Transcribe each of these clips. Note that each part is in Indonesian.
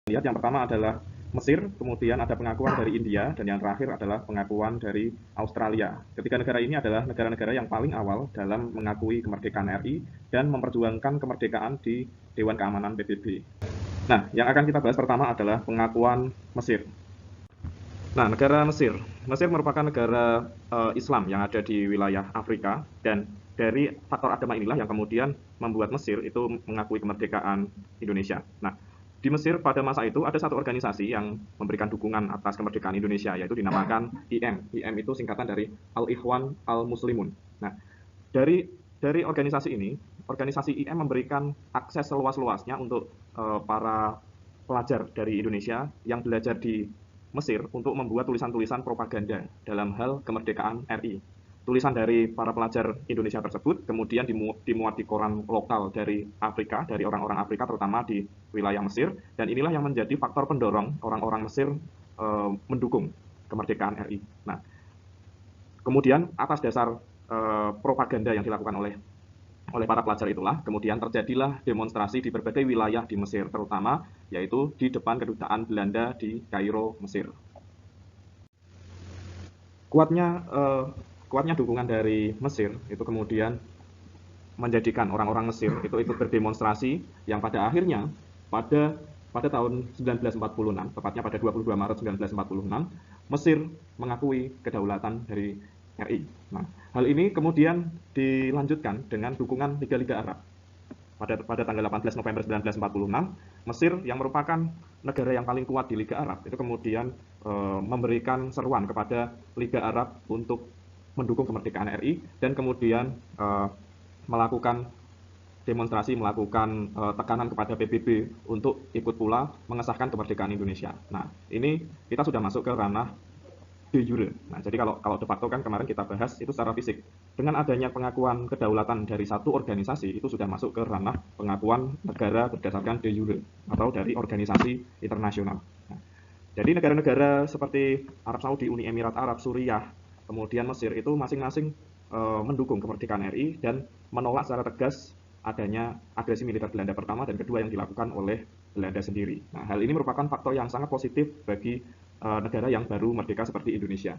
Lihat yang pertama adalah Mesir, kemudian ada pengakuan dari India, dan yang terakhir adalah pengakuan dari Australia. Ketiga negara ini adalah negara-negara yang paling awal dalam mengakui kemerdekaan RI dan memperjuangkan kemerdekaan di Dewan Keamanan PBB. Nah, yang akan kita bahas pertama adalah pengakuan Mesir. Nah, negara Mesir. Mesir merupakan negara Islam yang ada di wilayah Afrika, dan dari faktor agama inilah yang kemudian membuat Mesir itu mengakui kemerdekaan Indonesia. Nah, di Mesir pada masa itu ada satu organisasi yang memberikan dukungan atas kemerdekaan Indonesia, yaitu dinamakan IM. IM itu singkatan dari Al-Ikhwan Al-Muslimun. Nah, dari organisasi ini, organisasi IM memberikan akses seluas-luasnya untuk para pelajar dari Indonesia yang belajar di Mesir untuk membuat tulisan-tulisan propaganda dalam hal kemerdekaan RI. Tulisan dari para pelajar Indonesia tersebut kemudian dimuat di koran lokal dari Afrika, dari orang-orang Afrika terutama di wilayah Mesir, dan inilah yang menjadi faktor pendorong orang-orang Mesir mendukung kemerdekaan RI. Nah, kemudian atas dasar propaganda yang dilakukan oleh para pelajar itulah, kemudian terjadilah demonstrasi di berbagai wilayah di Mesir, terutama yaitu di depan kedutaan Belanda di Kairo, Mesir. Kuatnya dukungan dari Mesir itu kemudian menjadikan orang-orang Mesir itu ikut berdemonstrasi yang pada akhirnya pada tahun 1946, tepatnya pada 22 Maret 1946, Mesir mengakui kedaulatan dari RI. Nah, hal ini kemudian dilanjutkan dengan dukungan Liga-Liga Arab. Pada tanggal 18 November 1946, Mesir yang merupakan negara yang paling kuat di Liga Arab itu kemudian memberikan seruan kepada Liga Arab untuk mendukung kemerdekaan RI, dan kemudian melakukan demonstrasi, melakukan tekanan kepada PBB untuk ikut pula mengesahkan kemerdekaan Indonesia. Nah, ini kita sudah masuk ke ranah de jure. Nah, jadi kalau de facto kan kemarin kita bahas itu secara fisik. Dengan adanya pengakuan kedaulatan dari satu organisasi, itu sudah masuk ke ranah pengakuan negara berdasarkan de jure atau dari organisasi internasional. Nah, jadi negara-negara seperti Arab Saudi, Uni Emirat Arab, Suriah, kemudian Mesir itu masing-masing mendukung kemerdekaan RI dan menolak secara tegas adanya agresi militer Belanda pertama dan kedua yang dilakukan oleh Belanda sendiri. Nah, hal ini merupakan faktor yang sangat positif bagi negara yang baru merdeka seperti Indonesia.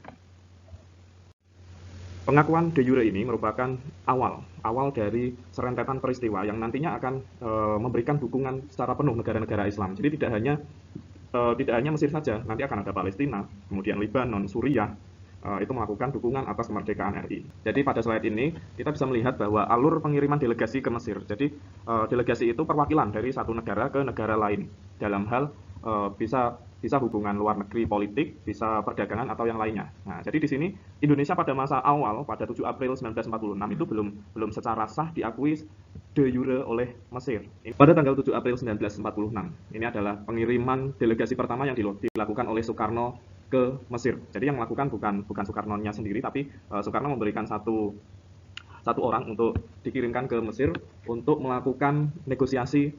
Pengakuan de jure ini merupakan awal dari serentetan peristiwa yang nantinya akan memberikan dukungan secara penuh negara-negara Islam. Jadi tidak hanya Mesir saja, nanti akan ada Palestina, kemudian Lebanon, Suriah, itu melakukan dukungan atas kemerdekaan RI. Jadi pada slide ini kita bisa melihat bahwa alur pengiriman delegasi ke Mesir. Jadi delegasi itu perwakilan dari satu negara ke negara lain dalam hal bisa hubungan luar negeri politik, bisa perdagangan atau yang lainnya. Nah, jadi di sini Indonesia pada masa awal pada 7 April 1946 itu belum secara sah diakui de jure oleh Mesir. Pada tanggal 7 April 1946, ini adalah pengiriman delegasi pertama yang dilakukan oleh Soekarno ke Mesir. Jadi yang melakukan bukan Soekarno-nya sendiri, tapi Soekarno memberikan satu orang untuk dikirimkan ke Mesir untuk melakukan negosiasi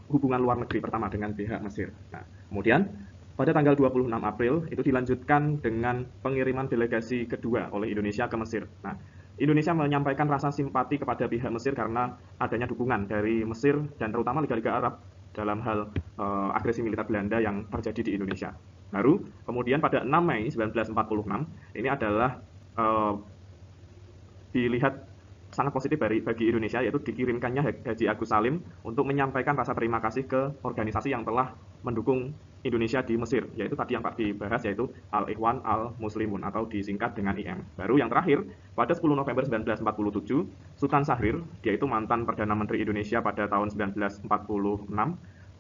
hubungan luar negeri pertama dengan pihak Mesir. Nah, kemudian pada tanggal 26 April itu dilanjutkan dengan pengiriman delegasi kedua oleh Indonesia ke Mesir. Nah, Indonesia menyampaikan rasa simpati kepada pihak Mesir karena adanya dukungan dari Mesir dan terutama Liga-Liga Arab dalam hal agresi militer Belanda yang terjadi di Indonesia. Baru kemudian pada 6 Mei 1946 ini adalah dilihat sangat positif bagi Indonesia, yaitu dikirimkannya Haji Agus Salim untuk menyampaikan rasa terima kasih ke organisasi yang telah mendukung Indonesia di Mesir, yaitu tadi yang Pak dibahas, yaitu Al-Ikhwan Al-Muslimun atau disingkat dengan IM. Baru yang terakhir, pada 10 November 1947, Sultan Syahrir, dia itu mantan Perdana Menteri Indonesia pada tahun 1946,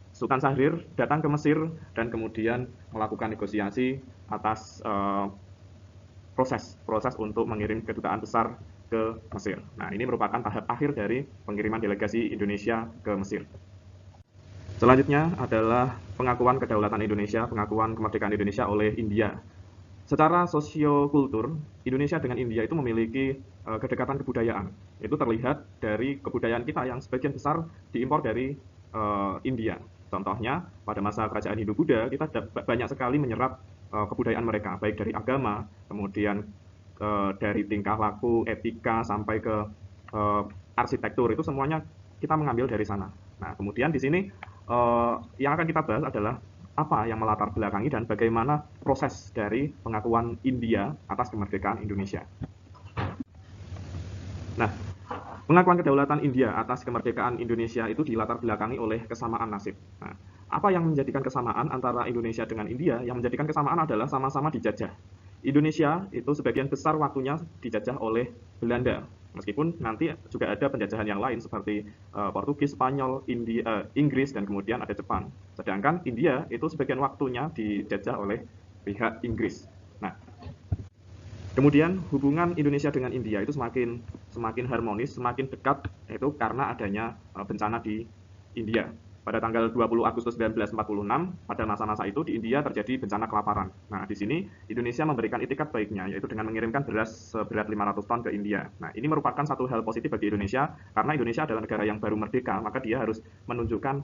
Sultan Syahrir datang ke Mesir dan kemudian melakukan negosiasi atas proses untuk mengirim kedutaan besar ke Mesir. Nah, ini merupakan tahap akhir dari pengiriman delegasi Indonesia ke Mesir. Selanjutnya adalah pengakuan kedaulatan Indonesia, pengakuan kemerdekaan Indonesia oleh India. Secara sosiokultur, Indonesia dengan India itu memiliki kedekatan kebudayaan. Itu terlihat dari kebudayaan kita yang sebagian besar diimpor dari India. Contohnya, pada masa kerajaan Hindu-Buddha, kita banyak sekali menyerap kebudayaan mereka, baik dari agama, kemudian dari tingkah laku, etika, sampai ke arsitektur, itu semuanya kita mengambil dari sana. Nah, kemudian di sini Yang akan kita bahas adalah apa yang melatar belakangi dan bagaimana proses dari pengakuan India atas kemerdekaan Indonesia. Nah, pengakuan kedaulatan India atas kemerdekaan Indonesia itu dilatar belakangi oleh kesamaan nasib. Nah, apa yang menjadikan kesamaan antara Indonesia dengan India? Yang menjadikan kesamaan adalah sama-sama dijajah. Indonesia itu sebagian besar waktunya dijajah oleh Belanda. Meskipun nanti juga ada penjajahan yang lain seperti Portugis, Spanyol, Inggris, dan kemudian ada Jepang. Sedangkan India itu sebagian waktunya dijajah oleh pihak Inggris. Nah, kemudian hubungan Indonesia dengan India itu semakin harmonis, semakin dekat itu karena adanya bencana di India. Pada tanggal 20 Agustus 1946, pada masa-masa itu di India terjadi bencana kelaparan. Nah, di sini Indonesia memberikan itikat baiknya, yaitu dengan mengirimkan beras seberat 500 ton ke India. Nah, ini merupakan satu hal positif bagi Indonesia, karena Indonesia adalah negara yang baru merdeka, maka dia harus menunjukkan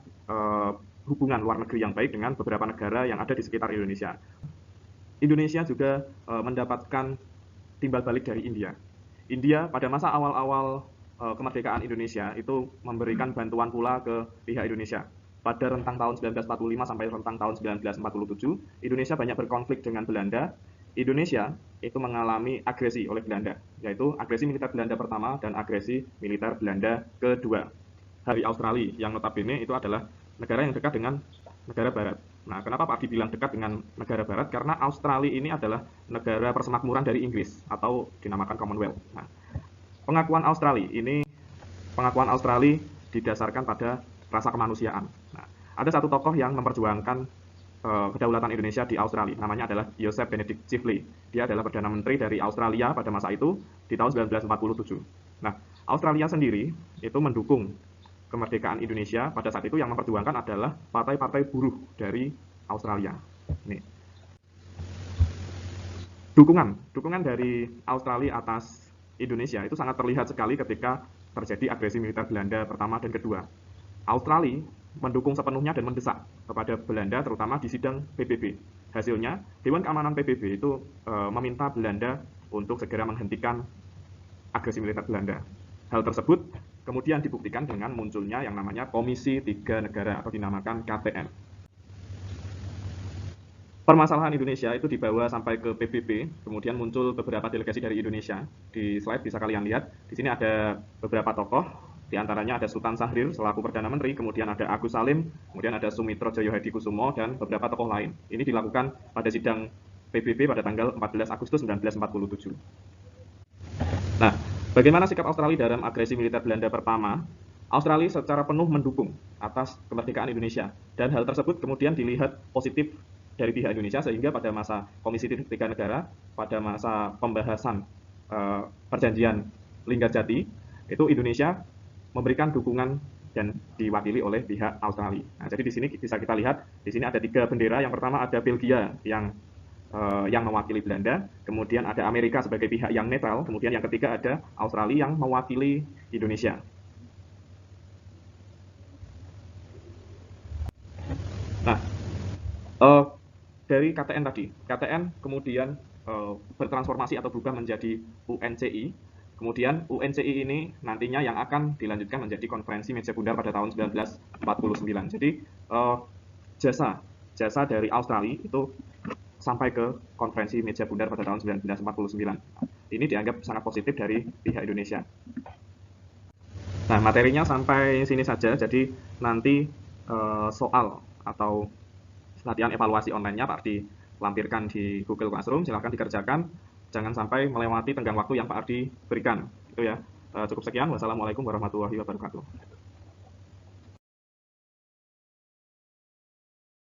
hubungan luar negeri yang baik dengan beberapa negara yang ada di sekitar Indonesia. Indonesia juga mendapatkan timbal balik dari India. India pada masa awal-awal kemerdekaan Indonesia itu memberikan bantuan pula ke pihak Indonesia. Pada rentang tahun 1945 sampai rentang tahun 1947, Indonesia banyak berkonflik dengan Belanda. Indonesia itu mengalami agresi oleh Belanda, yaitu agresi militer Belanda pertama dan agresi militer Belanda kedua. Dari Australia, yang notabene itu adalah negara yang dekat dengan negara barat. Nah, kenapa Pak dibilang dekat dengan negara barat? Karena Australia ini adalah negara persemakmuran dari Inggris atau dinamakan Commonwealth. Nah, pengakuan Australia didasarkan pada rasa kemanusiaan. Nah, ada satu tokoh yang memperjuangkan kedaulatan Indonesia di Australia. Namanya adalah Joseph Benedict Chifley. Dia adalah Perdana Menteri dari Australia pada masa itu di tahun 1947. Nah, Australia sendiri itu mendukung kemerdekaan Indonesia pada saat itu. Yang memperjuangkan adalah partai-partai buruh dari Australia. Nih. Dukungan dari Australia atas Indonesia itu sangat terlihat sekali ketika terjadi agresi militer Belanda pertama dan kedua. Australia mendukung sepenuhnya dan mendesak kepada Belanda, terutama di sidang PBB. Hasilnya, Dewan Keamanan PBB itu meminta Belanda untuk segera menghentikan agresi militer Belanda. Hal tersebut kemudian dibuktikan dengan munculnya yang namanya Komisi Tiga Negara atau dinamakan KTN. Permasalahan Indonesia itu dibawa sampai ke PBB, kemudian muncul beberapa delegasi dari Indonesia. Di slide bisa kalian lihat, di sini ada beberapa tokoh, di antaranya ada Sultan Syahrir selaku Perdana Menteri, kemudian ada Agus Salim, kemudian ada Sumitro Joyo Hadikusumo, dan beberapa tokoh lain. Ini dilakukan pada sidang PBB pada tanggal 14 Agustus 1947. Nah, bagaimana sikap Australia dalam agresi militer Belanda pertama? Australia secara penuh mendukung atas kemerdekaan Indonesia, dan hal tersebut kemudian dilihat positif dari pihak Indonesia, sehingga pada masa Komisi Tiga Negara, pada masa pembahasan perjanjian Linggarjati, itu Indonesia memberikan dukungan dan diwakili oleh pihak Australia. Nah, jadi di sini bisa kita lihat, di sini ada 3 bendera. Yang pertama ada Belgia yang mewakili Belanda, kemudian ada Amerika sebagai pihak yang netral, kemudian yang ketiga ada Australia yang mewakili Indonesia. Nah, dari KTN tadi, KTN kemudian bertransformasi atau berubah menjadi UNCI. Kemudian UNCI ini nantinya yang akan dilanjutkan menjadi konferensi meja bundar pada tahun 1949. Jadi jasa dari Australia itu sampai ke konferensi meja bundar pada tahun 1949. Ini dianggap sangat positif dari pihak Indonesia. Nah, materinya sampai sini saja. Jadi nanti soal atau latihan evaluasi online-nya Pak Ardi lampirkan di Google Classroom. Silahkan dikerjakan. Jangan sampai melewati tenggang waktu yang Pak Ardi berikan. Itu ya. Cukup sekian. Wassalamualaikum warahmatullahi wabarakatuh.